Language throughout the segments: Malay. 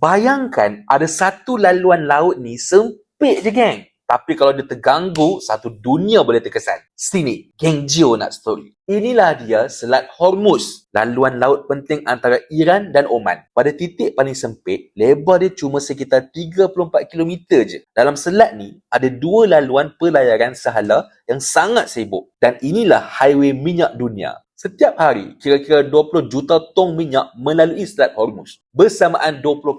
Bayangkan ada satu laluan laut ni sempit je, geng. Tapi kalau dia terganggu, satu dunia boleh terkesan. Sini, geng Gio nak story. Inilah dia Selat Hormuz, laluan laut penting antara Iran dan Oman. Pada titik paling sempit, lebar dia cuma sekitar 34 km je. Dalam selat ni, ada dua laluan pelayaran sehala yang sangat sibuk. Dan inilah highway minyak dunia. Setiap hari, kira-kira 20 juta tong minyak melalui Selat Hormuz. Bersamaan 20%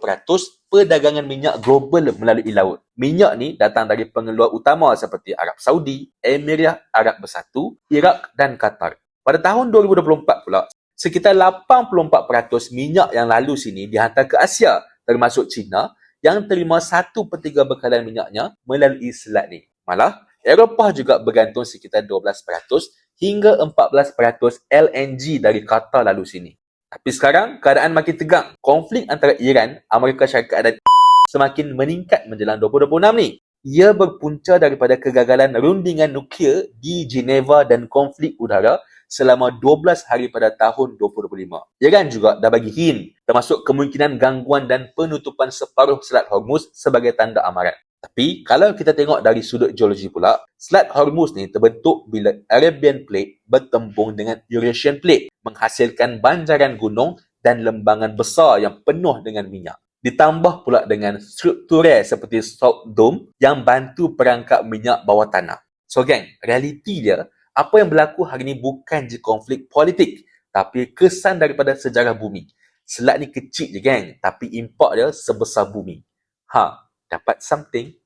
perdagangan minyak global melalui laut. Minyak ni datang dari pengeluar utama seperti Arab Saudi, Emirat Arab Bersatu, Iraq dan Qatar. Pada tahun 2024 pula, sekitar 84% minyak yang lalu sini dihantar ke Asia, termasuk China, yang terima 1/3 bekalan minyaknya melalui selat ni. Malah, Eropah juga bergantung sekitar 12% hingga 14% LNG dari Qatar lalu sini. Tapi sekarang, keadaan makin tegang. Konflik antara Iran, Amerika Syarikat dan semakin meningkat menjelang 2026 ni. Ia berpunca daripada kegagalan rundingan nuklear di Geneva dan konflik udara selama 12 hari pada tahun 2025. Iran juga dah bagi hint, termasuk kemungkinan gangguan dan penutupan separuh Selat Hormuz sebagai tanda amaran. Tapi, kalau kita tengok dari sudut geologi pula, Selat Hormuz ni terbentuk bila Arabian Plate bertembung dengan Eurasian Plate, menghasilkan banjaran gunung dan lembangan besar yang penuh dengan minyak. Ditambah pula dengan struktural seperti salt dome yang bantu perangkap minyak bawah tanah. So geng, realiti dia, apa yang berlaku hari ni bukan je konflik politik, tapi kesan daripada sejarah bumi. Selat ni kecil je geng, tapi impak dia sebesar bumi. Dapat something?